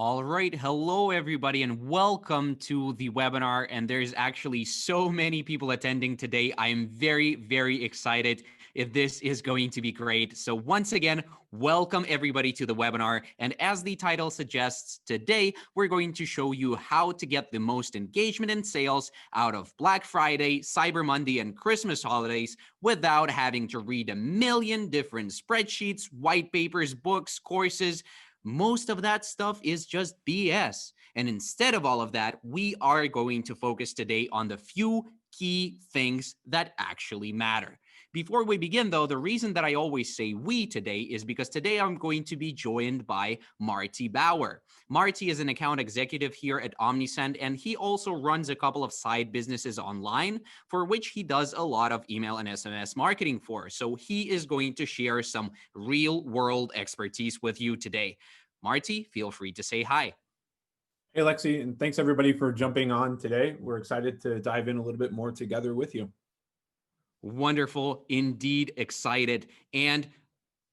All right. Hello, everybody, and welcome to the webinar. And there's actually so many people attending today. I am very, very excited if this is going to be great. So once again, welcome everybody to the webinar. And as the title suggests, today we're going to show you how to get the most engagement and sales out of Black Friday, Cyber Monday, and Christmas holidays without having to read a million different spreadsheets, white papers, books, courses. Most of that stuff is just BS. And instead of all of that, we are going to focus today on the few key things that actually matter. Before we begin, though, the reason that I always say we today is because today I'm going to be joined by Marty Bauer. Marty is an account executive here at Omnisend, and he also runs a couple of side businesses online for which he does a lot of email and SMS marketing for. So he is going to share some real world expertise with you today. Marty, feel free to say hi. Hey, Lexi, and thanks everybody for jumping on today. We're excited to dive in a little bit more together with you. Wonderful, indeed excited. And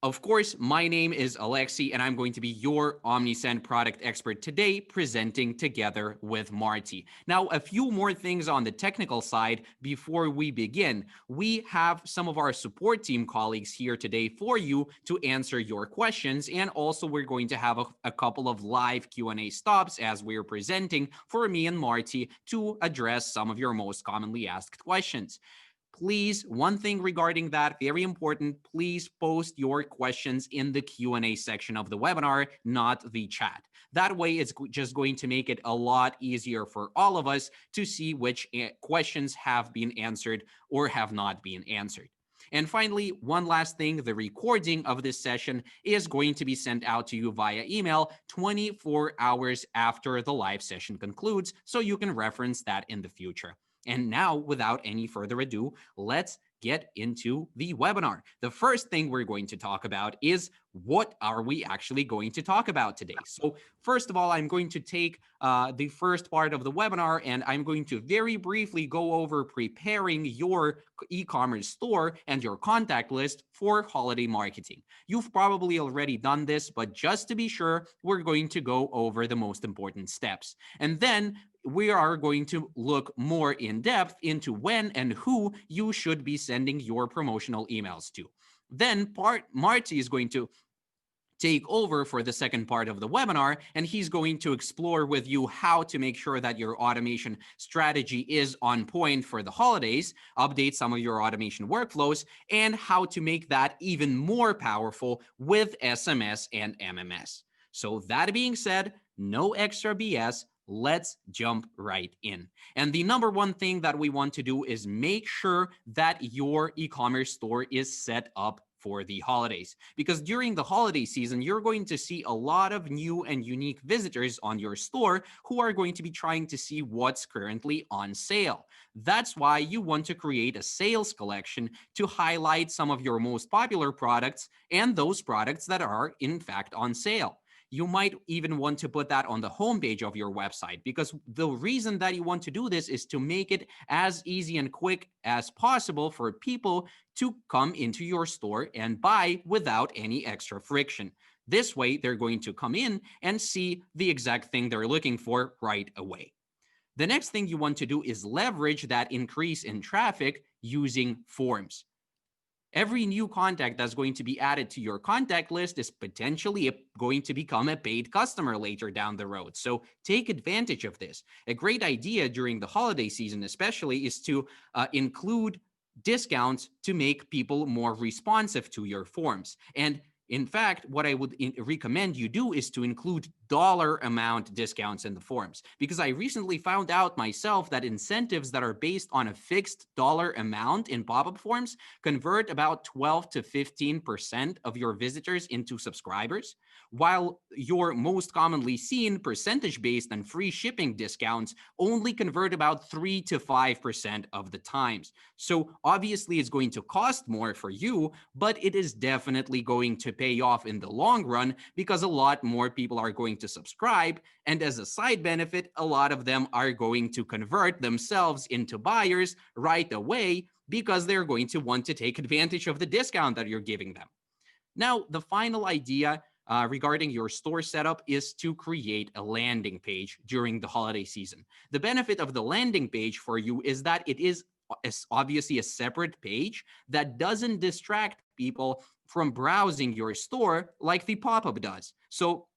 of course, my name is Alexi, and I'm going to be your Omnisend product expert today, presenting together with Marty. Now, a few more things on the technical side before we begin. We have some of our support team colleagues here today for you to answer your questions, and also we're going to have a couple of live Q&A stops as we're presenting for me and Marty to address some of your most commonly asked questions. Please, one thing regarding that, very important, please post your questions in the Q&A section of the webinar, not the chat. That way, it's just going to make it a lot easier for all of us to see which questions have been answered or have not been answered. And finally, one last thing, the recording of this session is going to be sent out to you via email 24 hours after the live session concludes, so you can reference that in the future. And now, without any further ado, let's get into the webinar. The first thing we're going to talk about is what are we actually going to talk about today? So first of all, I'm going to take the first part of the webinar, and I'm going to very briefly go over preparing your e-commerce store and your contact list for holiday marketing. You've probably already done this, but just to be sure, we're going to go over the most important steps. And then we are going to look more in depth into when and who you should be sending your promotional emails to. Then Marty is going to take over for the second part of the webinar, and he's going to explore with you how to make sure that your automation strategy is on point for the holidays, update some of your automation workflows, and how to make that even more powerful with SMS and MMS. So that being said, no extra BS. Let's jump right in. And the number one thing that we want to do is make sure that your e-commerce store is set up for the holidays, because during the holiday season, you're going to see a lot of new and unique visitors on your store who are going to be trying to see what's currently on sale. That's why you want to create a sales collection to highlight some of your most popular products and those products that are in fact on sale. You might even want to put that on the homepage of your website, because the reason that you want to do this is to make it as easy and quick as possible for people to come into your store and buy without any extra friction. This way, they're going to come in and see the exact thing they're looking for right away. The next thing you want to do is leverage that increase in traffic using forms. Every new contact that's going to be added to your contact list is potentially going to become a paid customer later down the road. So take advantage of this. A great idea during the holiday season, especially, is to include discounts to make people more responsive to your forms. And in fact, what I would recommend you do is to include dollar amount discounts in the forms, because I recently found out myself that incentives that are based on a fixed dollar amount in pop-up forms convert about 12 to 15% of your visitors into subscribers, while your most commonly seen percentage-based and free shipping discounts only convert about 3 to 5% of the times. So obviously it's going to cost more for you, but it is definitely going to pay off in the long run, because a lot more people are going to subscribe, and as a side benefit, a lot of them are going to convert themselves into buyers right away, because they're going to want to take advantage of the discount that you're giving them. Now, the final idea regarding your store setup is to create a landing page during the holiday season. The benefit of the landing page for you is that it is obviously a separate page that doesn't distract people from browsing your store like the pop-up does. So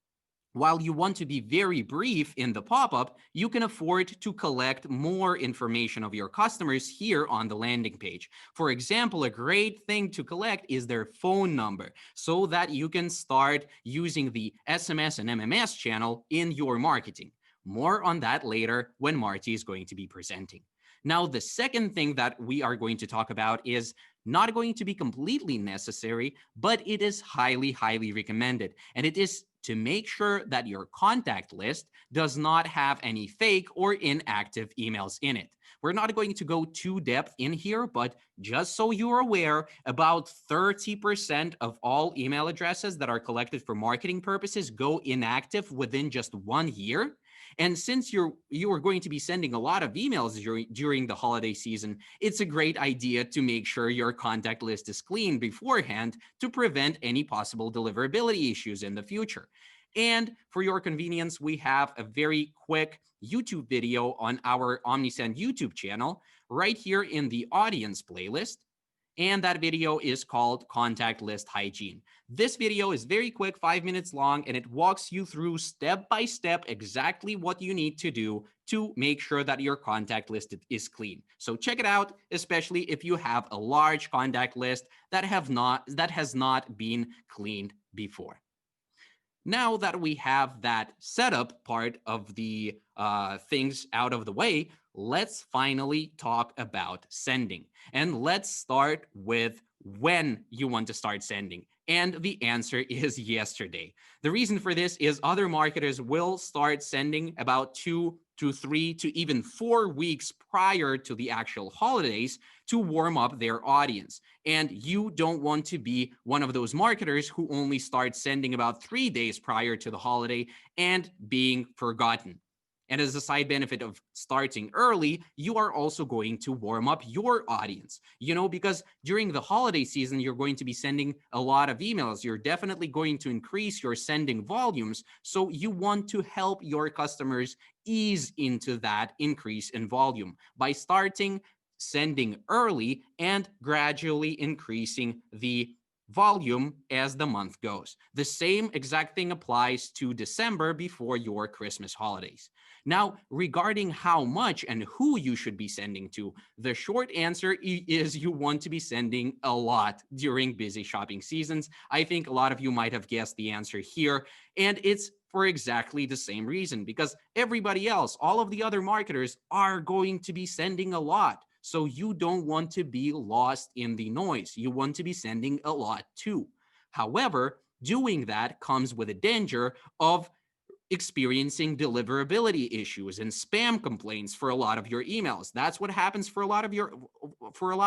while you want to be very brief in the pop-up, you can afford to collect more information of your customers here on the landing page. For example, a great thing to collect is their phone number so that you can start using the SMS and MMS channel in your marketing. More on that later when Marty is going to be presenting. Now, the second thing that we are going to talk about is not going to be completely necessary, but it is highly, highly recommended. And it is to make sure that your contact list does not have any fake or inactive emails in it. We're not going to go too depth in here, but just so you're aware, about 30% of all email addresses that are collected for marketing purposes go inactive within just 1 year. And since you are going to be sending a lot of emails during the holiday season, it's a great idea to make sure your contact list is clean beforehand to prevent any possible deliverability issues in the future. And for your convenience, we have a very quick YouTube video on our OmniSend YouTube channel right here in the audience playlist. And that video is called Contact List Hygiene. This video is very quick, 5 minutes long, and it walks you through step by step exactly what you need to do to make sure that your contact list is clean. So check it out, especially if you have a large contact list that has not been cleaned before. Now that we have that setup part of the things out of the way, let's finally talk about sending. And let's start with when you want to start sending. And the answer is yesterday. The reason for this is other marketers will start sending about 2 to 3 to even 4 weeks prior to the actual holidays to warm up their audience. And you don't want to be one of those marketers who only start sending about 3 days prior to the holiday and being forgotten. And as a side benefit of starting early, you are also going to warm up your audience, because during the holiday season, you're going to be sending a lot of emails. You're definitely going to increase your sending volumes. So you want to help your customers ease into that increase in volume by starting sending early and gradually increasing the volume as the month goes. The same exact thing applies to December before your Christmas holidays. Now, regarding how much and who you should be sending to, the short answer is you want to be sending a lot during busy shopping seasons. I think a lot of you might have guessed the answer here, and it's for exactly the same reason, because everybody else, all of the other marketers, are going to be sending a lot. So you don't want to be lost in the noise. You want to be sending a lot too. However, doing that comes with a danger of experiencing deliverability issues and spam complaints for a lot of your emails. That's what happens for a lot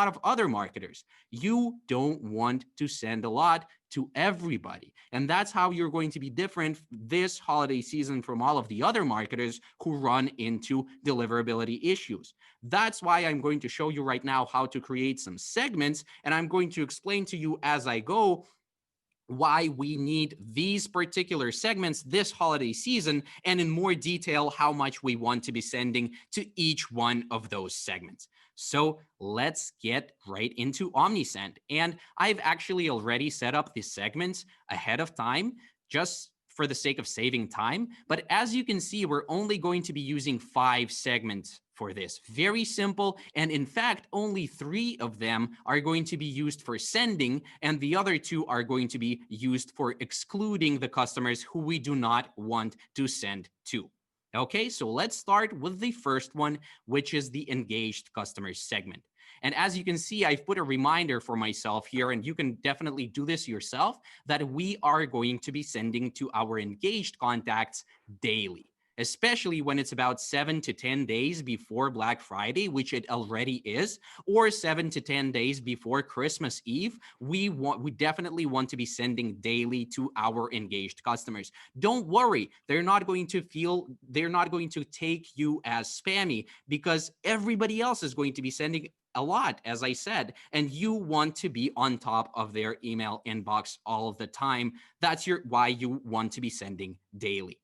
of other marketers. You don't want to send a lot to everybody. And that's how you're going to be different this holiday season from all of the other marketers who run into deliverability issues. That's why I'm going to show you right now how to create some segments, and I'm going to explain to you as I go why we need these particular segments this holiday season, and in more detail, how much we want to be sending to each one of those segments. So let's get right into OmniSend. And I've actually already set up the segments ahead of time, just for the sake of saving time. But as you can see, we're only going to be using 5 segments for this. Very simple. And in fact, only 3 of them are going to be used for sending, and the other 2 are going to be used for excluding the customers who we do not want to send to. Okay, so let's start with the first one, which is the engaged customers segment. And as you can see, I've put a reminder for myself here, and you can definitely do this yourself, that we are going to be sending to our engaged contacts daily, especially when it's about 7 to 10 days before Black Friday, which it already is, or 7 to 10 days before Christmas Eve. We definitely want to be sending daily to our engaged customers. Don't worry, they're not going to take you as spammy, because everybody else is going to be sending a lot, as I said, and you want to be on top of their email inbox all of the time. That's why you want to be sending daily.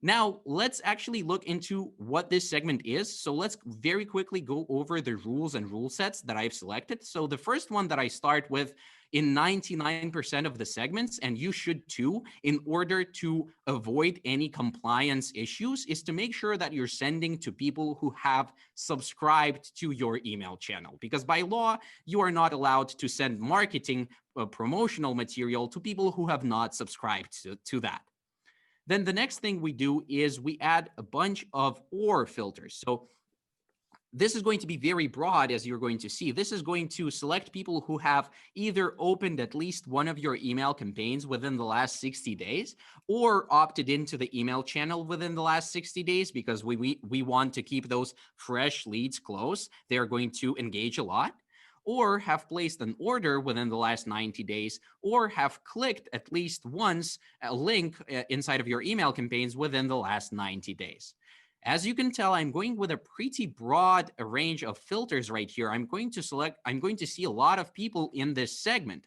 Now, let's actually look into what this segment is. So let's very quickly go over the rules and rule sets that I've selected. So the first one that I start with in 99% of the segments, and you should too, in order to avoid any compliance issues, is to make sure that you're sending to people who have subscribed to your email channel. Because by law, you are not allowed to send marketing promotional material to people who have not subscribed to that. Then the next thing we do is we add a bunch of OR filters. So this is going to be very broad, as you're going to see. This is going to select people who have either opened at least one of your email campaigns within the last 60 days or opted into the email channel within the last 60 days, because we want to keep those fresh leads close. They're going to engage a lot, or have placed an order within the last 90 days, or have clicked at least once a link inside of your email campaigns within the last 90 days. As you can tell, I'm going with a pretty broad range of filters right here. I'm going to see a lot of people in this segment.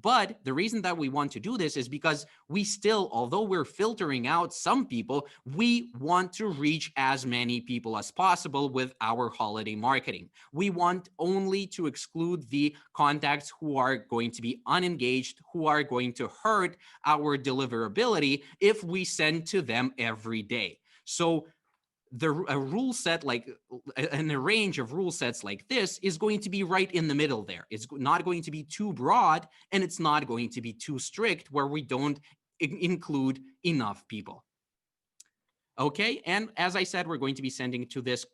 But the reason that we want to do this is because we still, although we're filtering out some people, we want to reach as many people as possible with our holiday marketing. We want only to exclude the contacts who are going to be unengaged, who are going to hurt our deliverability if we send to them every day. So a rule set and a range of rule sets like this is going to be right in the middle there. It's not going to be too broad, and it's not going to be too strict where we don't include enough people. Okay, and as I said, we're going to be sending to this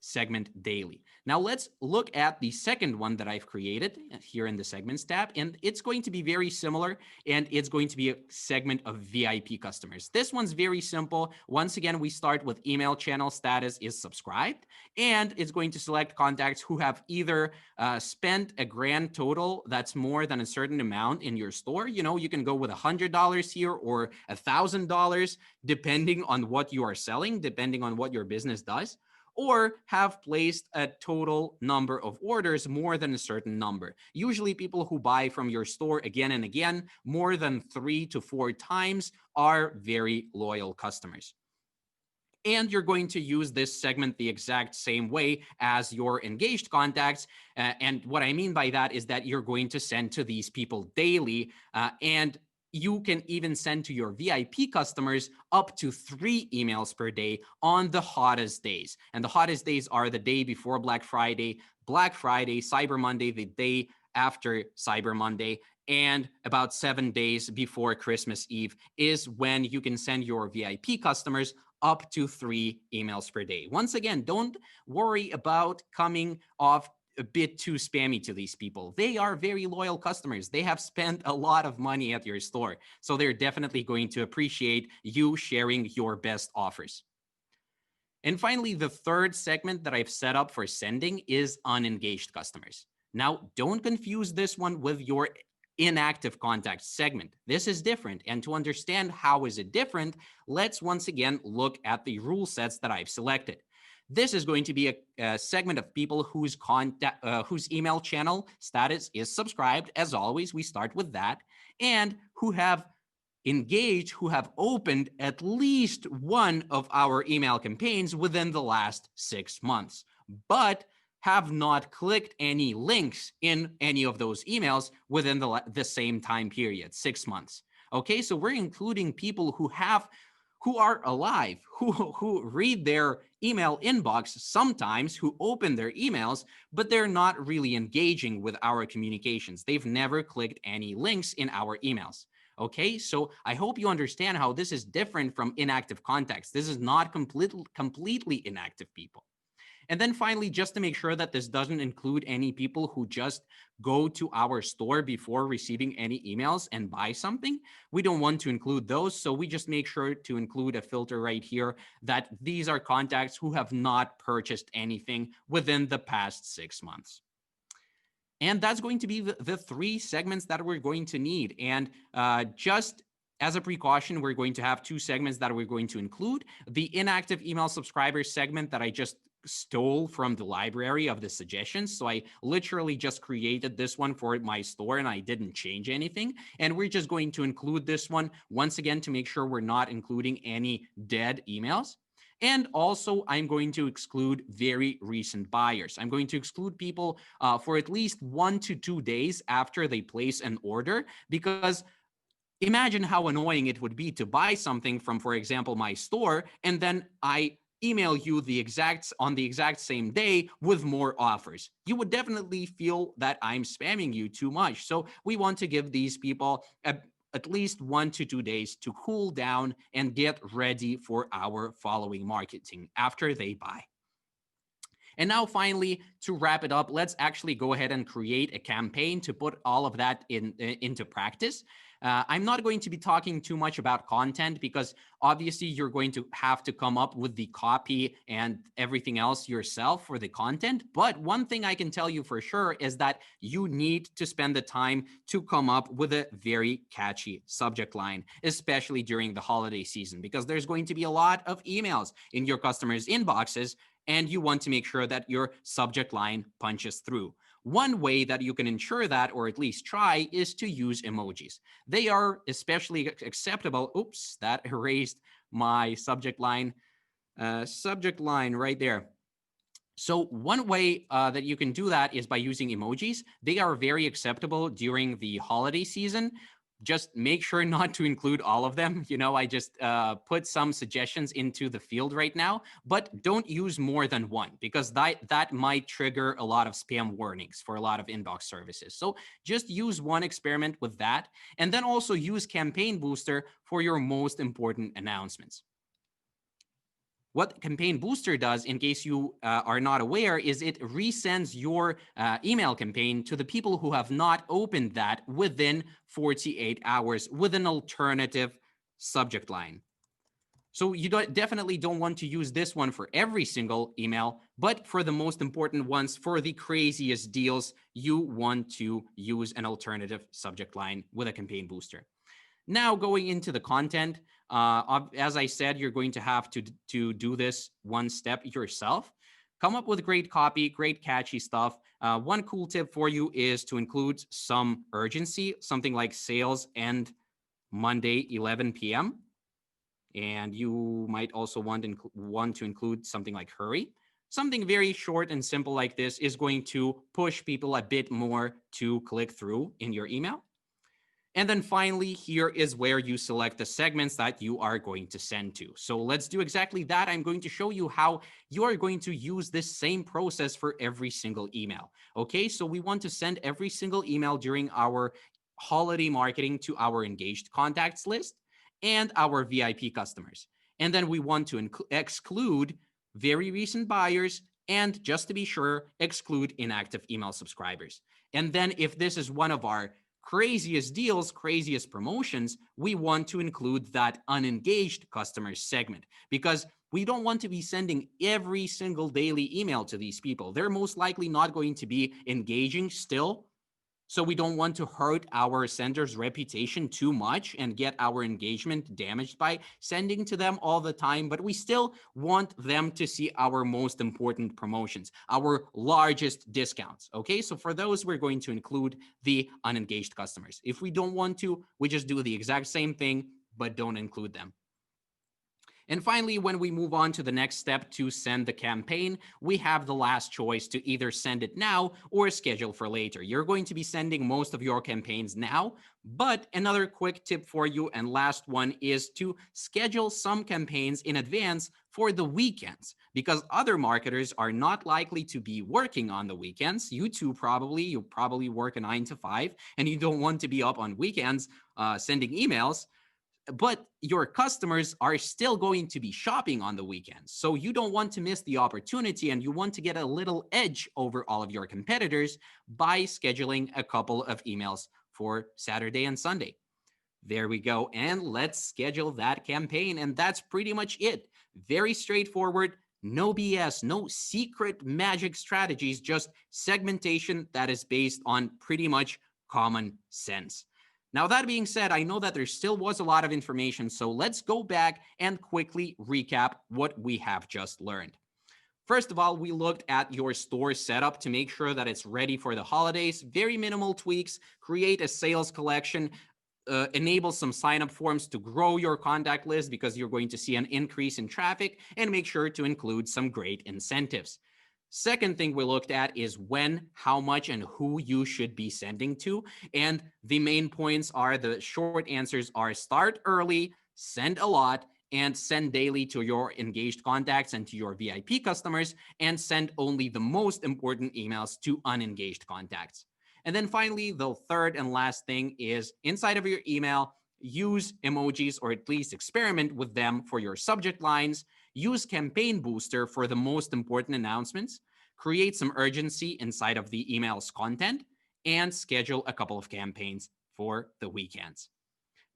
segment daily. Now let's look at the second one that I've created here in the segments tab, and it's going to be very similar, and it's going to be a segment of VIP customers. This one's very simple. Once again, we start with email channel status is subscribed, and it's going to select contacts who have either spent a grand total that's more than a certain amount in your store. You know, you can go with $100 here or $1,000, depending on what you are selling, depending on what your business does, or have placed a total number of orders more than a certain number. Usually people who buy from your store again and again, more than 3 to 4 times, are very loyal customers. And you're going to use this segment the exact same way as your engaged contacts. And what I mean by that is that you're going to send to these people daily, and you can even send to your VIP customers up to 3 emails per day on the hottest days. And the hottest days are the day before Black Friday, Cyber Monday, the day after Cyber Monday, and about 7 days before Christmas Eve is when you can send your VIP customers up to 3 emails per day. Once again, don't worry about coming off a bit too spammy to these people. They are very loyal customers. They have spent a lot of money at your store, so they're definitely going to appreciate you sharing your best offers. And finally, the third segment that I've set up for sending is unengaged customers. Now, don't confuse this one with your inactive contact segment. This is different. And to understand how is it different, let's once again look at the rule sets that I've selected. This is going to be a segment of people whose email channel status is subscribed. As always, we start with that, and who have engaged, who have opened at least one of our email campaigns within the last 6 months, but have not clicked any links in any of those emails within the same time period, 6 months. Okay, so we're including people who are alive, who read their email inbox sometimes, who open their emails, but they're not really engaging with our communications. They've never clicked any links in our emails. Okay, so I hope you understand how this is different from inactive contacts. This is not completely inactive people. And then finally, just to make sure that this doesn't include any people who just go to our store before receiving any emails and buy something, we don't want to include those. So we just make sure to include a filter right here that these are contacts who have not purchased anything within the past 6 months. And that's going to be the 3 segments that we're going to need. And just as a precaution, we're going to have 2 segments that we're going to include. The inactive email subscribers segment that I just stole from the library of the suggestions. So I literally just created this one for my store and I didn't change anything. And we're just going to include this one once again to make sure we're not including any dead emails. And also, I'm going to exclude very recent buyers. I'm going to exclude people for at least 1 to 2 days after they place an order, because imagine how annoying it would be to buy something from, for example, my store, and then I email you on the exact same day with more offers. You would definitely feel that I'm spamming you too much. So we want to give these people at least 1 to 2 days to cool down and get ready for our following marketing after they buy. And now finally, to wrap it up, let's actually go ahead and create a campaign to put all of that into practice. I'm not going to be talking too much about content because obviously you're going to have to come up with the copy and everything else yourself for the content. But one thing I can tell you for sure is that you need to spend the time to come up with a very catchy subject line, especially during the holiday season, because there's going to be a lot of emails in your customers' inboxes, and you want to make sure that your subject line punches through. One way that you can ensure that, or at least try, is to use emojis. They are especially acceptable. Oops, that erased my subject line. Subject line right there. So one way that you can do that is by using emojis. They are very acceptable during the holiday season. Just make sure not to include all of them. I just put some suggestions into the field right now, but don't use more than one, because that might trigger a lot of spam warnings for a lot of inbox services. So just use one, experiment with that, and then also use Campaign Booster for your most important announcements. What Campaign Booster does, in case you are not aware, is it resends your email campaign to the people who have not opened that within 48 hours with an alternative subject line. So you definitely don't want to use this one for every single email, but for the most important ones, for the craziest deals, you want to use an alternative subject line with a Campaign Booster. Now, going into the content, as I said, you're going to have to do this one step yourself. Come up with great copy, great catchy stuff. One cool tip for you is to include some urgency, something like sales end Monday, 11 p.m. And you might also want to include something like hurry. Something very short and simple like this is going to push people a bit more to click through in your email. And then finally, here is where you select the segments that you are going to send to. So let's do exactly that. I'm going to show you how you are going to use this same process for every single email. Okay, so we want to send every single email during our holiday marketing to our engaged contacts list and our VIP customers. And then we want to exclude very recent buyers, and just to be sure, exclude inactive email subscribers. And then if this is one of our craziest deals, craziest promotions, we want to include that unengaged customers segment, because we don't want to be sending every single daily email to these people. They're most likely not going to be engaging still. So we don't want to hurt our sender's reputation too much and get our engagement damaged by sending to them all the time. But we still want them to see our most important promotions, our largest discounts. Okay, so for those, we're going to include the unengaged customers. If we don't want to, we just do the exact same thing, but don't include them. And finally, when we move on to the next step to send the campaign, we have the last choice to either send it now or schedule for later. You're going to be sending most of your campaigns now, but another quick tip for you and last one is to schedule some campaigns in advance for the weekends, because other marketers are not likely to be working on the weekends. You probably work a 9 to 5 and you don't want to be up on weekends sending emails. But your customers are still going to be shopping on the weekends. So you don't want to miss the opportunity, and you want to get a little edge over all of your competitors by scheduling a couple of emails for Saturday and Sunday. There we go. And let's schedule that campaign. And that's pretty much it. Very straightforward. No BS, no secret magic strategies, just segmentation that is based on pretty much common sense. Now, that being said, I know that there still was a lot of information, so let's go back and quickly recap what we have just learned. First of all, we looked at your store setup to make sure that it's ready for the holidays. Very minimal tweaks, create a sales collection, enable some sign-up forms to grow your contact list because you're going to see an increase in traffic, and make sure to include some great incentives. Second thing we looked at is when, how much, and who you should be sending to. And the main points are, the short answers are: start early, send a lot, and send daily to your engaged contacts and to your VIP customers, and send only the most important emails to unengaged contacts. And then finally, the third and last thing is, inside of your email, use emojis, or at least experiment with them for your subject lines. Use Campaign Booster for the most important announcements. Create some urgency inside of the email's content, and schedule a couple of campaigns for the weekends.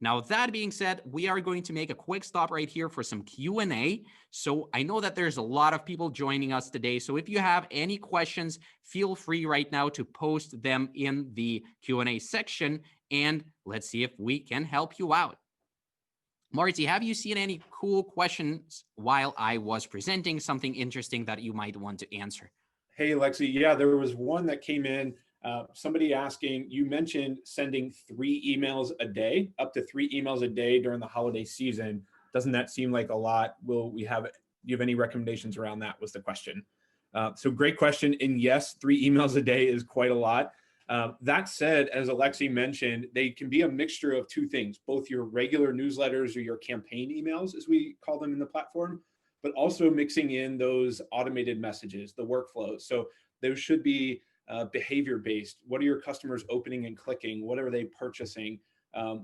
Now, that being said, we are going to make a quick stop right here for some Q&A. So I know that there's a lot of people joining us today. So if you have any questions, feel free right now to post them in the Q&A section, and let's see if we can help you out. Marty, have you seen any cool questions while I was presenting, something interesting that you might want to answer? Hey, Alexi. Yeah, there was one that came in. Somebody asking, you mentioned sending 3 emails a day, up to 3 emails a day during the holiday season. Doesn't that seem like a lot? Do you have any recommendations around that, was the question. So great question. And yes, 3 emails a day is quite a lot. That said, as Alexi mentioned, they can be a mixture of 2 things, both your regular newsletters or your campaign emails, as we call them in the platform, but also mixing in those automated messages, the workflows. So those should be behavior-based. What are your customers opening and clicking? What are they purchasing?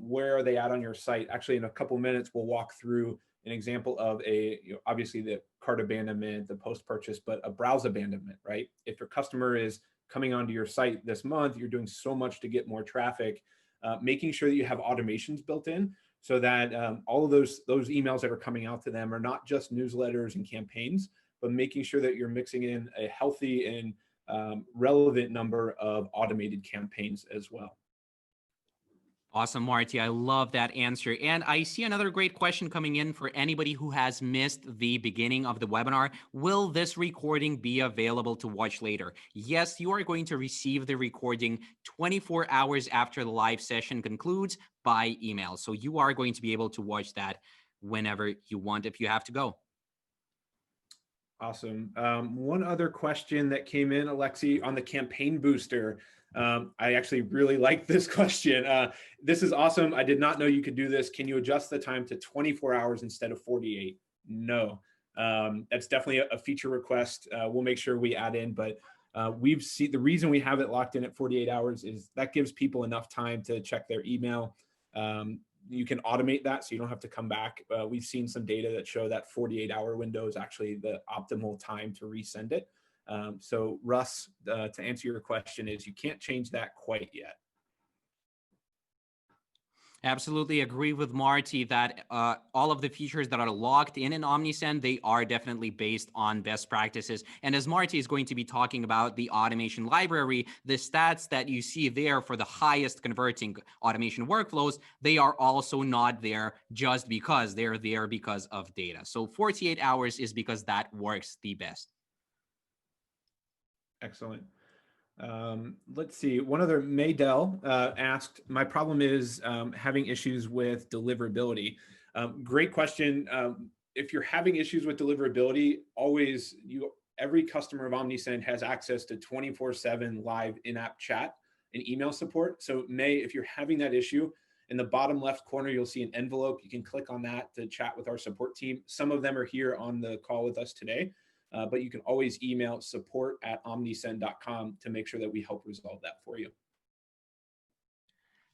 Where are they at on your site? Actually, in a couple of minutes, we'll walk through an example of obviously the cart abandonment, the post-purchase, but a browse abandonment, right? If your customer is coming onto your site this month, you're doing so much to get more traffic, making sure that you have automations built in so that all of those emails that are coming out to them are not just newsletters and campaigns, but making sure that you're mixing in a healthy and relevant number of automated campaigns as well. Awesome, Marty. I love that answer. And I see another great question coming in for anybody who has missed the beginning of the webinar. Will this recording be available to watch later? Yes, you are going to receive the recording 24 hours after the live session concludes by email. So you are going to be able to watch that whenever you want if you have to go. Awesome. One other question that came in, Alexi, on the Campaign Booster. I actually really like this question. This is awesome. I did not know you could do this. Can you adjust the time to 24 hours instead of 48? No. That's definitely a feature request. We'll make sure we add in, but we've seen the reason we have it locked in at 48 hours is that gives people enough time to check their email. You can automate that so you don't have to come back. We've seen some data that show that 48-hour window is actually the optimal time to resend it. So Russ, to answer your question, is you can't change that quite yet. Absolutely agree with Marty that all of the features that are locked in OmniSend, they are definitely based on best practices. And as Marty is going to be talking about the automation library, the stats that you see there for the highest converting automation workflows, they are also not there just because they're there because of data. So 48 hours is because that works the best. Excellent. Let's see. One other, Maydell asked, my problem is having issues with deliverability. Great question. If you're having issues with deliverability, every customer of OmniSend has access to 24/7 live in-app chat and email support. So May, if you're having that issue, in the bottom left corner, you'll see an envelope. You can click on that to chat with our support team. Some of them are here on the call with us today. But you can always email support@omnisend.com to make sure that we help resolve that for you.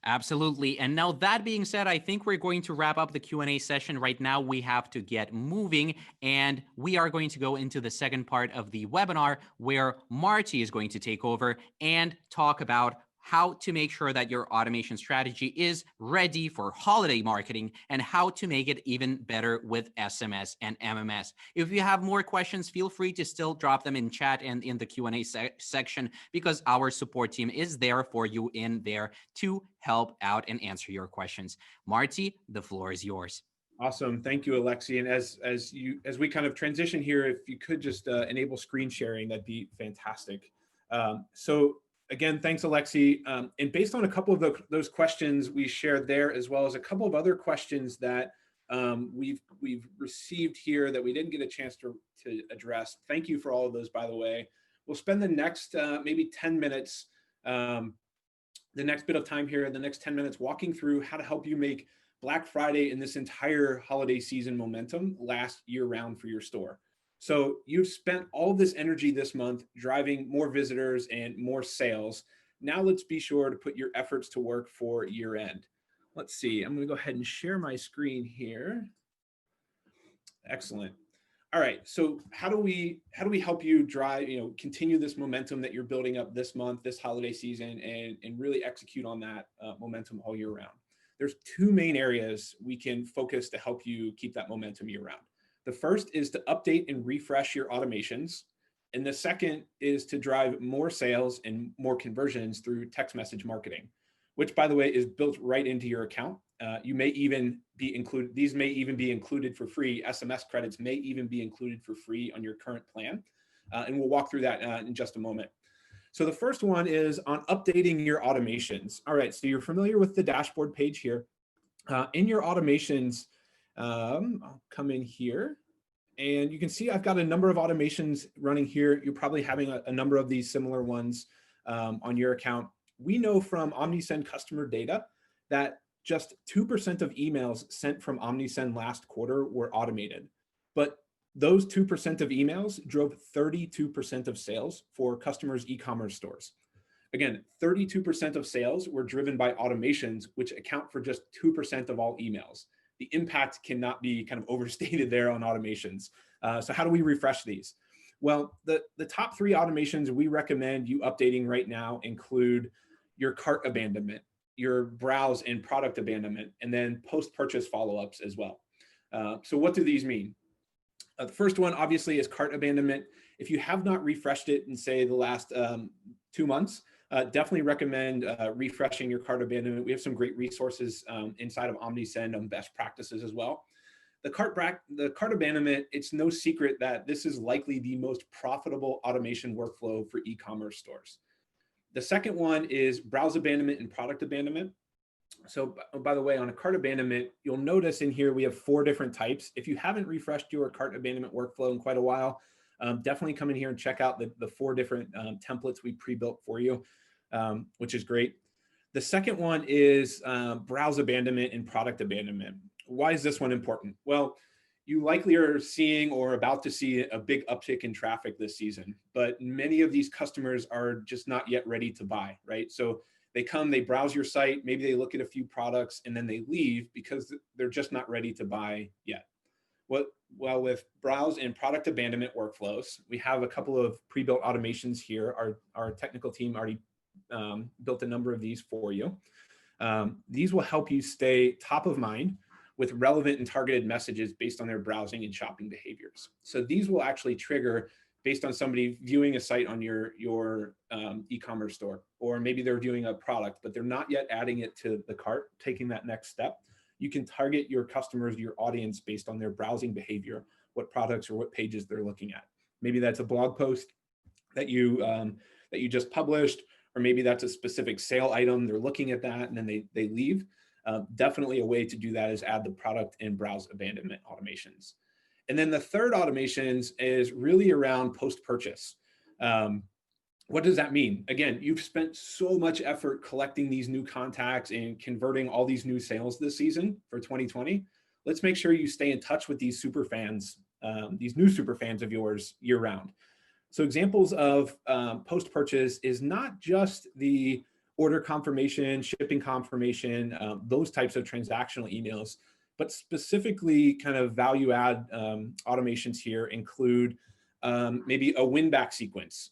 Absolutely. And now that being said, I think we're going to wrap up the Q&A session right now. We have to get moving, and we are going to go into the second part of the webinar where Marty is going to take over and talk about how to make sure that your automation strategy is ready for holiday marketing and how to make it even better with SMS and MMS. If you have more questions, feel free to still drop them in chat and in the Q&A section, because our support team is there for you in there to help out and answer your questions. Marty, the floor is yours. Awesome. Thank you, Alexi. And as we kind of transition here, if you could just enable screen sharing, that'd be fantastic. So again, thanks, Alexi. And based on a couple of those questions we shared there, as well as a couple of other questions that we've received here that we didn't get a chance to address. Thank you for all of those, by the way. We'll spend the next maybe 10 minutes, the next bit of time here, the next 10 minutes walking through how to help you make Black Friday and this entire holiday season momentum last year round for your store. So you've spent all this energy this month driving more visitors and more sales. Now let's be sure to put your efforts to work for year end. Let's see, I'm going to go ahead and share my screen here. Excellent. All right, so how do we help you drive, continue this momentum that you're building up this month, this holiday season, and really execute on that momentum all year round? There's two main areas we can focus to help you keep that momentum year round. The first is to update and refresh your automations. And the second is to drive more sales and more conversions through text message marketing, which, by the way, is built right into your account. You may even be included, these may even be included for free. SMS credits may even be included for free on your current plan. And we'll walk through that in just a moment. So the first one is on updating your automations. All right, so you're familiar with the dashboard page here. In your automations, I'll come in here and you can see I've got a number of automations running here. You're probably having a number of these similar ones on your account. We know from OmniSend customer data that just 2% of emails sent from OmniSend last quarter were automated, but those 2% of emails drove 32% of sales for customers' e-commerce stores. Again, 32% of sales were driven by automations, which account for just 2% of all emails. The impact cannot be kind of overstated there on automations. So how do we refresh these? Well, the top three automations we recommend you updating right now include your cart abandonment, your browse and product abandonment, and then post-purchase follow-ups as well. So what do these mean? The first one, obviously, is cart abandonment. If you have not refreshed it in, say, the last 2 months, definitely recommend refreshing your cart abandonment. We have some great resources inside of OmniSend on best practices as well. The cart abandonment, it's no secret that this is likely the most profitable automation workflow for e-commerce stores. The second one is browse abandonment and product abandonment. So by the way, on a cart abandonment, you'll notice in here we have 4 different types. If you haven't refreshed your cart abandonment workflow in quite a while, definitely come in here and check out the 4 different templates we pre-built for you, which is great. The second one is browse abandonment and product abandonment. Why is this one important? Well, you likely are seeing or about to see a big uptick in traffic this season, but many of these customers are just not yet ready to buy, right? So they come, they browse your site, maybe they look at a few products and then they leave because they're just not ready to buy yet. Well, with browse and product abandonment workflows, we have a couple of pre-built automations here. Our technical team already built a number of these for you. These will help you stay top of mind with relevant and targeted messages based on their browsing and shopping behaviors. So these will actually trigger based on somebody viewing a site on your e-commerce store, or maybe they're viewing a product, but they're not yet adding it to the cart, taking that next step. You can target your customers, your audience based on their browsing behavior, what products or what pages they're looking at. Maybe that's a blog post that you just published, or maybe that's a specific sale item. They're looking at that and then they leave. Definitely a way to do that is add the product and browse abandonment automations. And then the third automations is really around post-purchase. What does that mean? Again, you've spent so much effort collecting these new contacts and converting all these new sales this season for 2020. Let's make sure you stay in touch with these super fans, these new super fans of yours year round. So examples of post-purchase is not just the order confirmation, shipping confirmation, those types of transactional emails, but specifically kind of value add automations here include maybe a win-back sequence,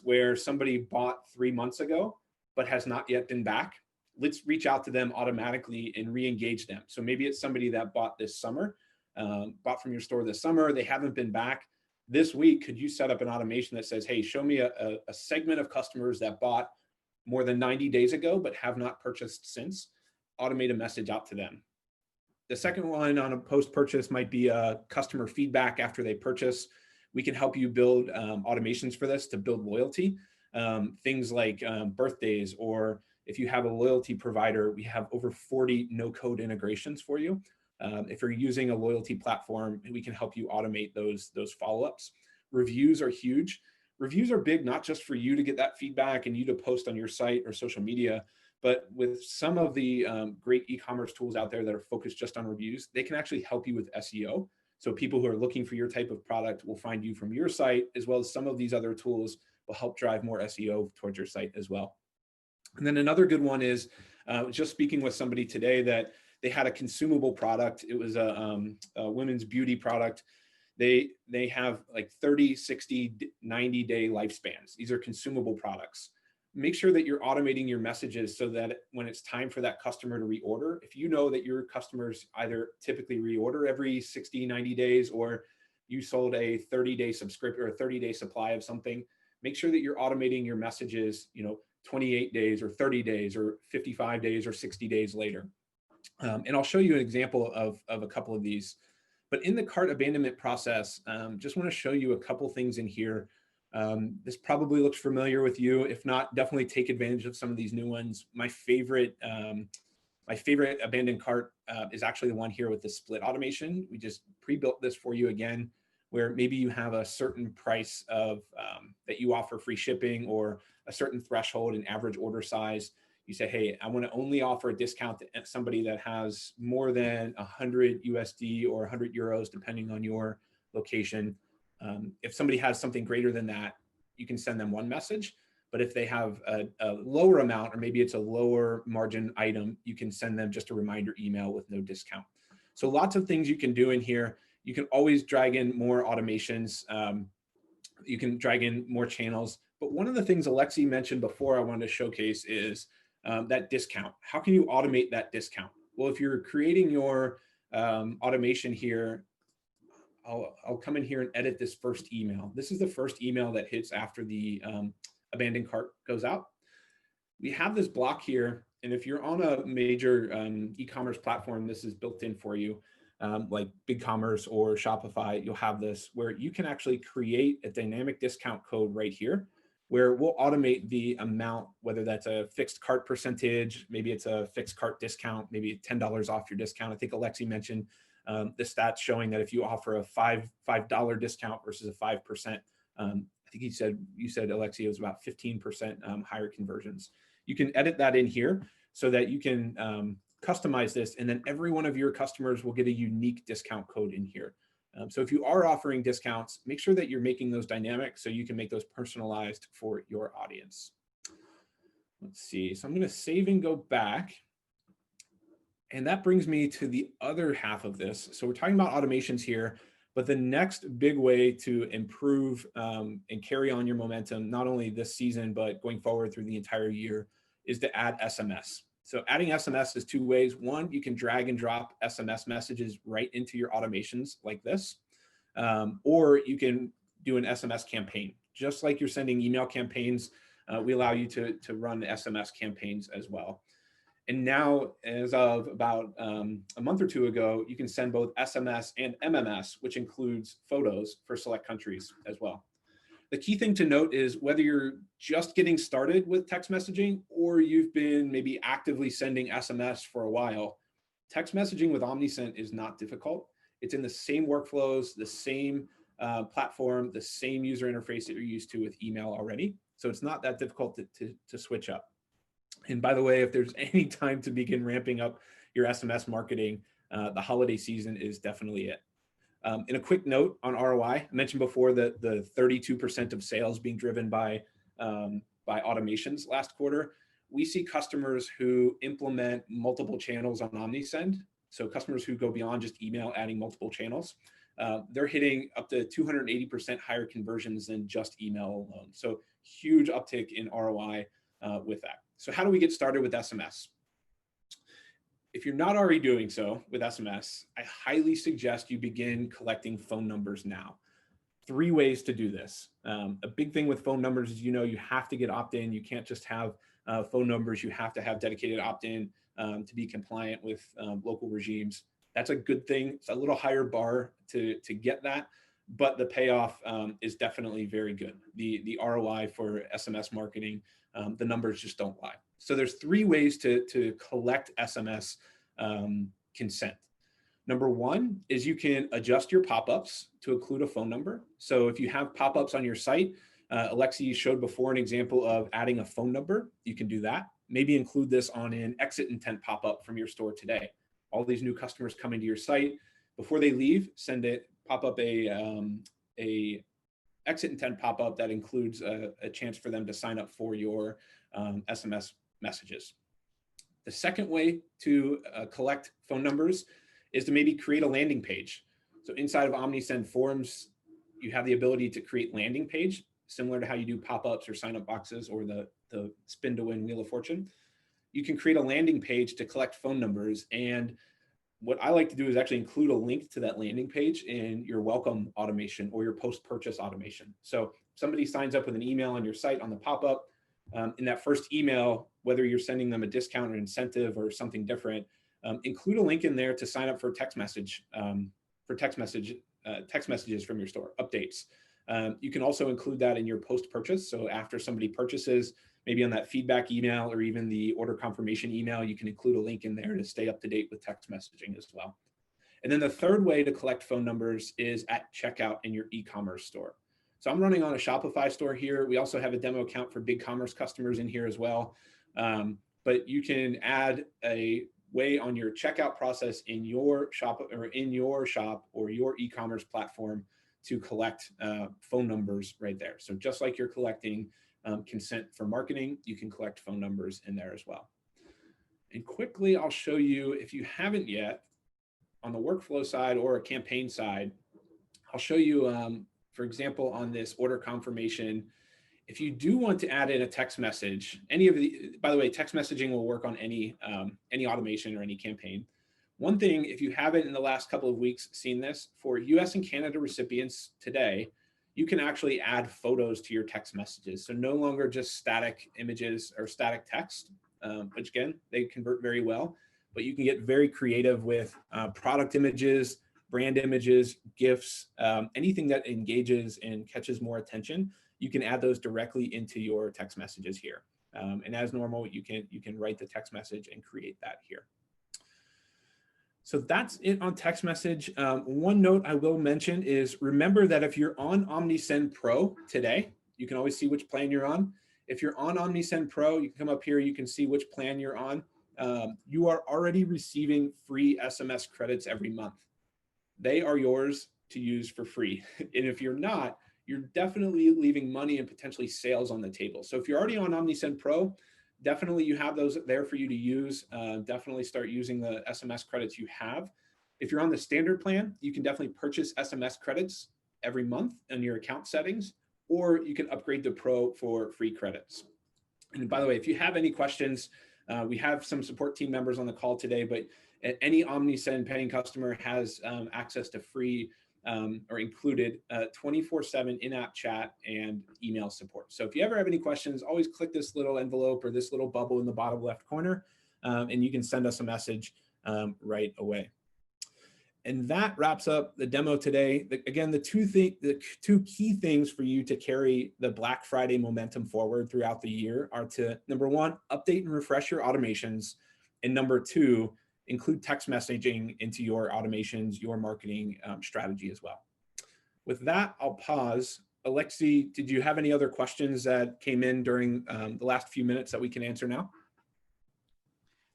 where somebody bought 3 months ago, but has not yet been back. Let's reach out to them automatically and re-engage them. So maybe it's somebody that bought this summer, bought from your store this summer, they haven't been back. This week, could you set up an automation that says, hey, show me a segment of customers that bought more than 90 days ago, but have not purchased since, automate a message out to them. The second one on a post-purchase might be customer feedback after they purchase. We can help you build automations for this to build loyalty. Things like birthdays, or if you have a loyalty provider, we have over 40 no-code integrations for you. If you're using a loyalty platform, we can help you automate those follow-ups. Reviews are huge. Reviews are big, not just for you to get that feedback and you to post on your site or social media, but with some of the great e-commerce tools out there that are focused just on reviews, they can actually help you with SEO. So people who are looking for your type of product will find you from your site, as well as some of these other tools will help drive more SEO towards your site as well. And then another good one is just speaking with somebody today that they had a consumable product. It was a women's beauty product. They have like 30, 60, 90-day lifespans. These are consumable products. Make sure that you're automating your messages so that when it's time for that customer to reorder, if you know that your customers either typically reorder every 60, 90 days, or you sold a 30-day subscription or a 30-day supply of something, make sure that you're automating your messages, 28 days or 30 days or 55 days or 60 days later. And I'll show you an example of a couple of these. But in the cart abandonment process, just want to show you a couple things in here. This probably looks familiar with you. If not, definitely take advantage of some of these new ones. My favorite abandoned cart is actually the one here with the split automation. We just pre-built this for you again, where maybe you have a certain price of that you offer free shipping, or a certain threshold and average order size. You say, hey, I want to only offer a discount to somebody that has more than 100 USD or 100 euros, depending on your location. If somebody has something greater than that, you can send them one message. But if they have a lower amount, or maybe it's a lower margin item, you can send them just a reminder email with no discount. So lots of things you can do in here. You can always drag in more automations. You can drag in more channels. But one of the things Alexi mentioned before I wanted to showcase is that discount. How can you automate that discount? Well, if you're creating your automation here, I'll come in here and edit this first email. This is the first email that hits after the abandoned cart goes out. We have this block here, and if you're on a major e-commerce platform, this is built in for you, like BigCommerce or Shopify. You'll have this where you can actually create a dynamic discount code right here, where we'll automate the amount, whether that's a fixed cart percentage, maybe it's a fixed cart discount, maybe $10 off your discount. I think Alexi mentioned the stats showing that if you offer a $5 discount versus a 5%, I think you said Alexi, it was about 15% higher conversions. You can edit that in here so that you can customize this, and then every one of your customers will get a unique discount code in here. So if you are offering discounts, make sure that you're making those dynamic so you can make those personalized for your audience. Let's see. So I'm going to save and go back. And that brings me to the other half of this. So we're talking about automations here, but the next big way to improve and carry on your momentum, not only this season, but going forward through the entire year, is to add SMS. So adding SMS is two ways. One, you can drag and drop SMS messages right into your automations like this, or you can do an SMS campaign. Just like you're sending email campaigns, we allow you to run SMS campaigns as well. And now, as of about a month or two ago, you can send both SMS and MMS, which includes photos for select countries as well. The key thing to note is whether you're just getting started with text messaging or you've been maybe actively sending SMS for a while, text messaging with OmniSend is not difficult. It's in the same workflows, the same platform, the same user interface that you're used to with email already. So it's not that difficult to switch up. And by the way, if there's any time to begin ramping up your SMS marketing, the holiday season is definitely it. In a quick note on ROI, I mentioned before that the 32% of sales being driven by automations last quarter. We see customers who implement multiple channels on OmniSend. So customers who go beyond just email, adding multiple channels, they're hitting up to 280% higher conversions than just email alone. So huge uptick in ROI with that. So how do we get started with SMS? If you're not already doing so with SMS, I highly suggest you begin collecting phone numbers now. 3 ways to do this. A big thing with phone numbers is, you have to get opt-in. You can't just have phone numbers. You have to have dedicated opt-in to be compliant with local regimes. That's a good thing. It's a little higher bar to get that, but the payoff is definitely very good. The ROI for SMS marketing, the numbers just don't lie. So there's three ways to collect SMS consent. Number one is you can adjust your pop-ups to include a phone number. So if you have pop-ups on your site, Alexi showed before an example of adding a phone number. You can do that. Maybe include this on an exit intent pop-up from your store today. All these new customers coming to your site, before they leave, pop up a exit intent pop-up that includes a chance for them to sign up for your SMS messages. The second way to collect phone numbers is to maybe create a landing page. So inside of OmniSend Forms, you have the ability to create landing page, similar to how you do pop-ups or sign-up boxes or the spin to win Wheel of Fortune. You can create a landing page to collect phone numbers. And what I like to do is actually include a link to that landing page in your welcome automation or your post-purchase automation. So somebody signs up with an email on your site on the pop-up. In that first email, whether you're sending them a discount or incentive or something different, include a link in there to sign up for text messages from your store, updates. You can also include that in your post-purchase. So after somebody purchases, maybe on that feedback email or even the order confirmation email, you can include a link in there to stay up to date with text messaging as well. And then the third way to collect phone numbers is at checkout in your e-commerce store. So I'm running on a Shopify store here. We also have a demo account for BigCommerce customers in here as well. But you can add a way on your checkout process in your shop or your e-commerce platform to collect phone numbers right there. So just like you're collecting consent for marketing, you can collect phone numbers in there as well. And quickly, I'll show you, if you haven't yet, on the workflow side or a campaign side, I'll show you, for example, on this order confirmation, if you do want to add in a text message, by the way, text messaging will work on any automation or any campaign. One thing, if you haven't in the last couple of weeks seen this, for US and Canada recipients today, you can actually add photos to your text messages. So no longer just static images or static text, which again, they convert very well, but you can get very creative with product images, brand images, GIFs, anything that engages and catches more attention. You can add those directly into your text messages here. And as normal, you can write the text message and create that here. So that's it on text message. One note I will mention is remember that if you're on OmniSend Pro today, you can always see which plan you're on. If you're on OmniSend Pro, you can come up here, you can see which plan you're on. You are already receiving free SMS credits every month. They are yours to use for free. And if you're not, you're definitely leaving money and potentially sales on the table. So if you're already on OmniSend Pro, definitely you have those there for you to use. Definitely start using the SMS credits you have. If you're on the standard plan, you can definitely purchase SMS credits every month in your account settings, or you can upgrade to Pro for free credits. And by the way, if you have any questions, we have some support team members on the call today, but any OmniSend paying customer has access to free or included 24/7 in-app chat and email support. So if you ever have any questions, always click this little envelope or this little bubble in the bottom left corner, and you can send us a message right away. And that wraps up the demo today. Again, the two key things for you to carry the Black Friday momentum forward throughout the year are to, number one, update and refresh your automations, and number two, include text messaging into your automations, your marketing strategy as well. With that, I'll pause. Alexi, did you have any other questions that came in during the last few minutes that we can answer now?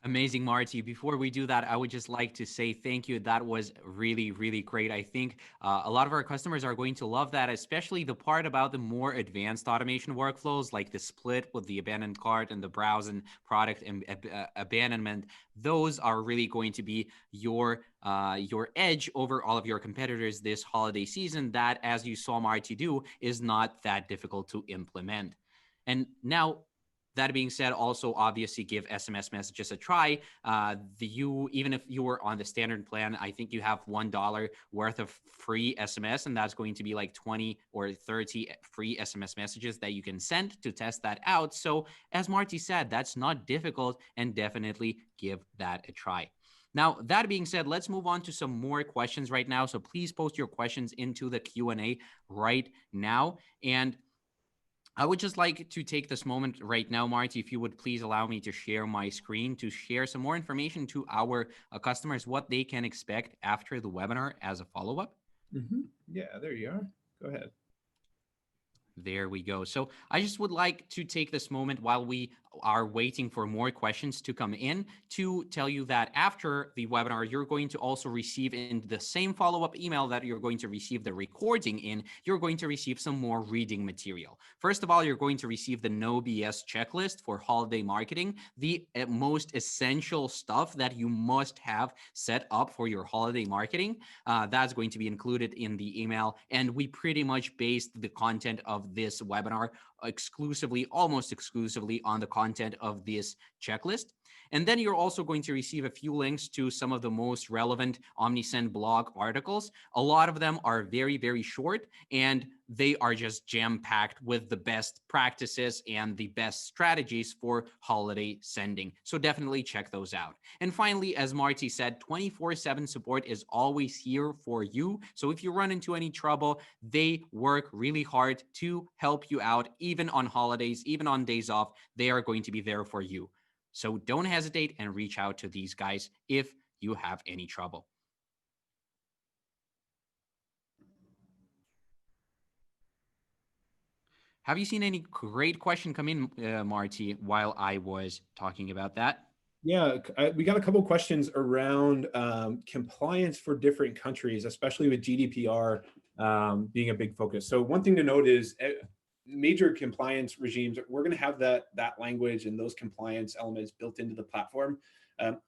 Amazing, Marty. Before we do that, I would just like to say thank you. That was really, really great. I think a lot of our customers are going to love that, especially the part about the more advanced automation workflows, like the split with the abandoned cart and the browse and product and abandonment. Those are really going to be your edge over all of your competitors this holiday season. That, as you saw Marty do, is not that difficult to implement. And now, that being said, also obviously give SMS messages a try. Even if you were on the standard plan, I think you have $1 worth of free SMS, and that's going to be like 20 or 30 free SMS messages that you can send to test that out. So as Marty said, that's not difficult, and definitely give that a try. Now, that being said, let's move on to some more questions right now. So please post your questions into the Q&A right now. And I would just like to take this moment right now, Marty, if you would please allow me to share my screen to share some more information to our customers, what they can expect after the webinar as a follow-up. Yeah, there you are. Go ahead. There we go. So I just would like to take this moment while we are waiting for more questions to come in to tell you that after the webinar, you're going to also receive in the same follow-up email that you're going to receive the recording in, you're going to receive some more reading material. First of all, you're going to receive the No BS checklist for holiday marketing, the most essential stuff that you must have set up for your holiday marketing. That's going to be included in the email. And we pretty much based the content of this webinar exclusively, almost exclusively on the content of this checklist. And then you're also going to receive a few links to some of the most relevant OmniSend blog articles. A lot of them are very, very short, and they are just jam-packed with the best practices and the best strategies for holiday sending. So definitely check those out. And finally, as Marty said, 24/7 support is always here for you. So if you run into any trouble, they work really hard to help you out, even on holidays, even on days off. They are going to be there for you. So don't hesitate and reach out to these guys if you have any trouble. Have you seen any great question come in, Marty, while I was talking about that? Yeah, we got a couple questions around compliance for different countries, especially with GDPR being a big focus. So one thing to note is major compliance regimes, we're going to have that language and those compliance elements built into the platform.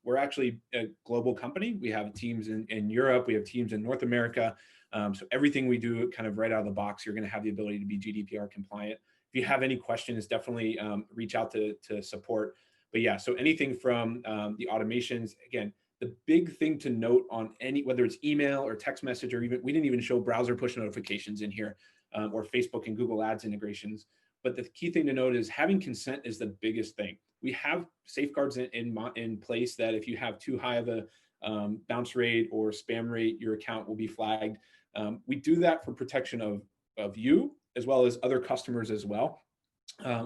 We're actually a global company. We have teams in Europe. We have teams in North America. So everything we do kind of right out of the box, you're going to have the ability to be GDPR compliant. If you have any questions, definitely reach out to support. But yeah, so anything from the automations, again, the big thing to note on whether it's email or text message, or even, we didn't even show browser push notifications in here, or Facebook and Google Ads integrations. But the key thing to note is having consent is the biggest thing. We have safeguards in place that if you have too high of a bounce rate or spam rate, your account will be flagged. We do that for protection of you as well as other customers as well.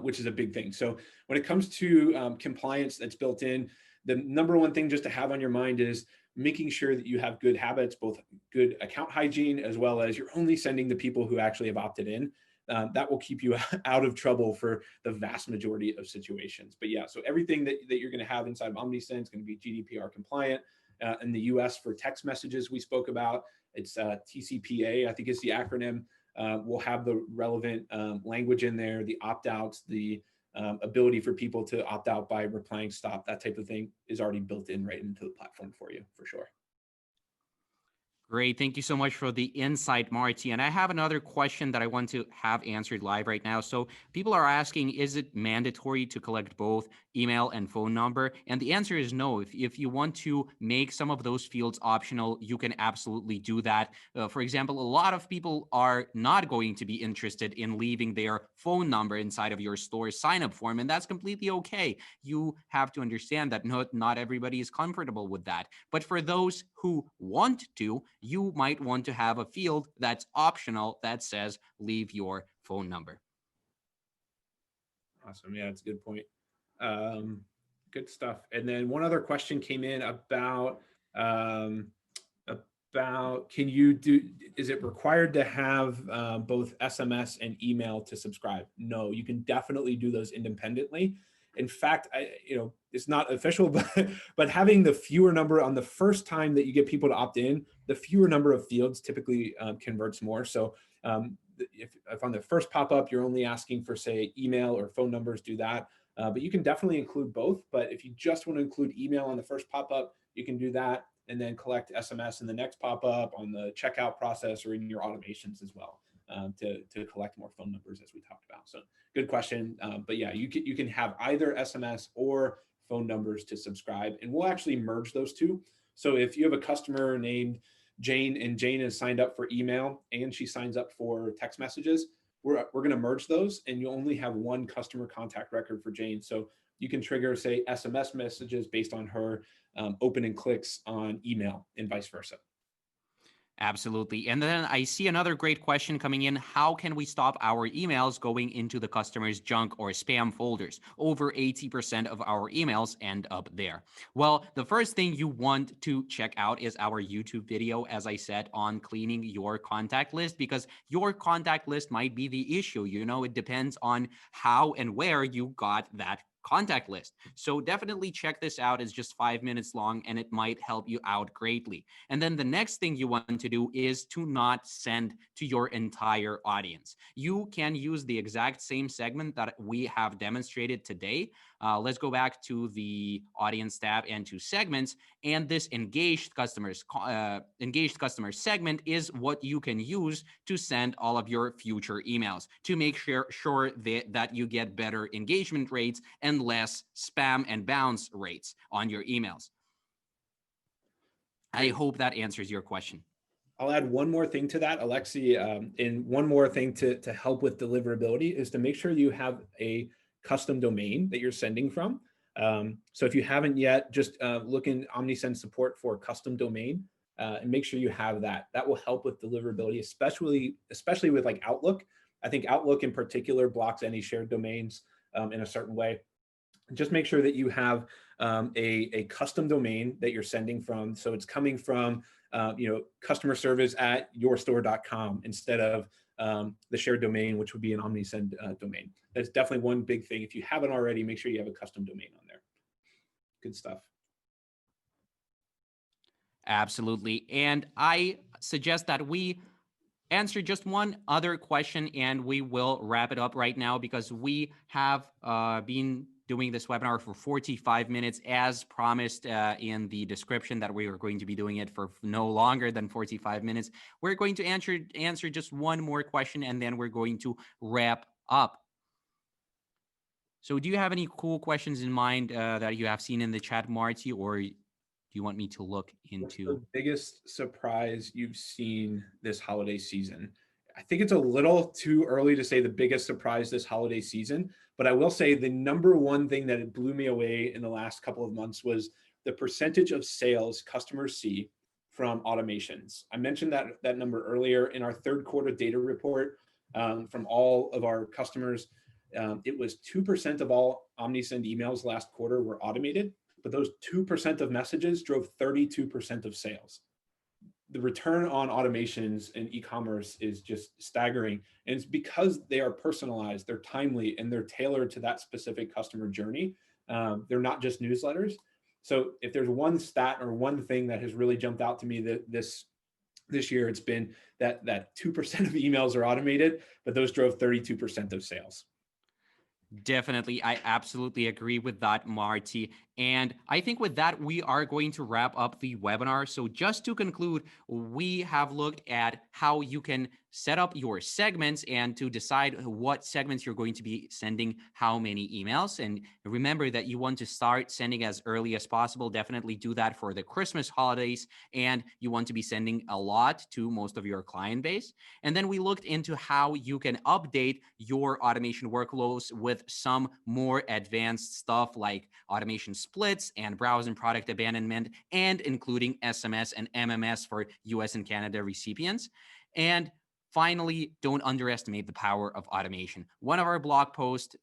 Which is a big thing. So when it comes to compliance that's built in, the number one thing just to have on your mind is making sure that you have good habits, both good account hygiene, as well as you're only sending the people who actually have opted in. That will keep you out of trouble for the vast majority of situations. But yeah, so everything that you're going to have inside of OmniSend is going to be GDPR compliant. In the US for text messages we spoke about, it's TCPA, I think is the acronym. We'll have the relevant language in there, the opt-outs, the ability for people to opt out by replying stop, that type of thing is already built in right into the platform for you, for sure. Great. Thank you so much for the insight, Marty. And I have another question that I want to have answered live right now. So people are asking, is it mandatory to collect both email and phone number? And the answer is no. If you want to make some of those fields optional, you can absolutely do that. For example, a lot of people are not going to be interested in leaving their phone number inside of your store sign-up form, and that's completely okay. You have to understand that not everybody is comfortable with that. But for those who want to, you might want to have a field that's optional that says leave your phone number. Awesome. Yeah, that's a good point. Good stuff. And then one other question came in about can you do, is it required to have both SMS and email to subscribe? No, you can definitely do those independently. In fact, it's not official, but having the fewer number on the first time that you get people to opt in, the fewer number of fields typically converts more. So if on the first pop-up, you're only asking for, say, email or phone numbers, do that. But you can definitely include both. But if you just want to include email on the first pop-up, you can do that and then collect SMS in the next pop-up on the checkout process or in your automations as well. To collect more phone numbers, as we talked about. So good question. But yeah, you can have either SMS or phone numbers to subscribe, and we'll actually merge those two. So if you have a customer named Jane and Jane is signed up for email and she signs up for text messages, we're going to merge those, and you only have one customer contact record for Jane. So you can trigger, say, SMS messages based on her open and clicks on email and vice versa. Absolutely. And then I see another great question coming in. How can we stop our emails going into the customer's junk or spam folders? Over 80% of our emails end up there. Well, the first thing you want to check out is our YouTube video, as I said, on cleaning your contact list, because your contact list might be the issue. You know, it depends on how and where you got that contact list. So definitely check this out. It's just 5 minutes long and it might help you out greatly. And then the next thing you want to do is to not send to your entire audience. You can use the exact same segment that we have demonstrated today. Let's go back to the audience tab and to segments. And this engaged customer segment is what you can use to send all of your future emails to make sure that you get better engagement rates and less spam and bounce rates on your emails. I hope that answers your question. I'll add one more thing to that, Alexi, and one more thing to help with deliverability is to make sure you have a custom domain that you're sending from. So if you haven't yet, just look in OmniSend support for custom domain and make sure you have that. That will help with deliverability, especially with like Outlook. I think Outlook in particular blocks any shared domains in a certain way. Just make sure that you have a custom domain that you're sending from. So it's coming from customer service at yourstore.com instead of the shared domain, which would be an OmniSend domain. That's definitely one big thing. If you haven't already, make sure you have a custom domain on there. Good stuff. Absolutely. And I suggest that we answer just one other question and we will wrap it up right now, because we have been doing this webinar for 45 minutes as promised in the description that we are going to be doing it for no longer than 45 minutes. We're going to answer just one more question and then we're going to wrap up. So do you have any cool questions in mind that you have seen in the chat, Marty, or do you want me to look into? What's the biggest surprise you've seen this holiday season? I think it's a little too early to say the biggest surprise this holiday season, but I will say the number one thing that blew me away in the last couple of months was the percentage of sales customers see from automations. I mentioned that number earlier in our third quarter data report from all of our customers. It was 2% of all OmniSend emails last quarter were automated, but those 2% of messages drove 32% of sales. The return on automations in e-commerce is just staggering. And it's because they are personalized, they're timely, and they're tailored to that specific customer journey. They're not just newsletters. So if there's one stat or one thing that has really jumped out to me this year, it's been that 2% of emails are automated, but those drove 32% of sales. Definitely. I absolutely agree with that, Marty. And I think with that, we are going to wrap up the webinar. So just to conclude, we have looked at how you can set up your segments and to decide what segments you're going to be sending how many emails. And remember that you want to start sending as early as possible. Definitely do that for the Christmas holidays. And you want to be sending a lot to most of your client base. And then we looked into how you can update your automation workflows with some more advanced stuff like automation splits and browse and product abandonment, and including SMS and MMS for US and Canada recipients. And finally, don't underestimate the power of automation. One of our blog posts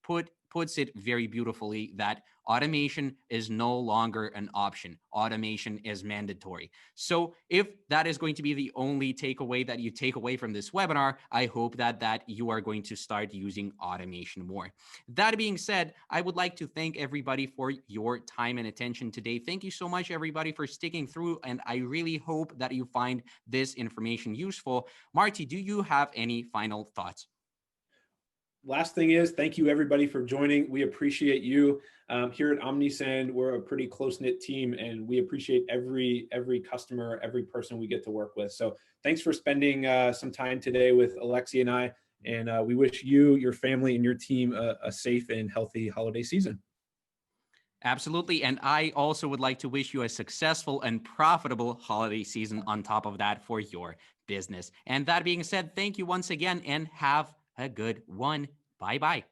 puts it very beautifully that automation is no longer an option. Automation is mandatory. So if that is going to be the only takeaway that you take away from this webinar, I hope that you are going to start using automation more. That being said, I would like to thank everybody for your time and attention today. Thank you so much, everybody, for sticking through. And I really hope that you find this information useful. Marty, do you have any final thoughts? Last thing is, thank you everybody for joining. We appreciate you. Here at OmniSend, we're a pretty close-knit team, and we appreciate every customer, every person we get to work with. So thanks for spending some time today with Alexi and I, and we wish you, your family, and your team a safe and healthy holiday season. Absolutely. And I also would like to wish you a successful and profitable holiday season on top of that for your business. And that being said, thank you once again and have a good one. Bye-bye.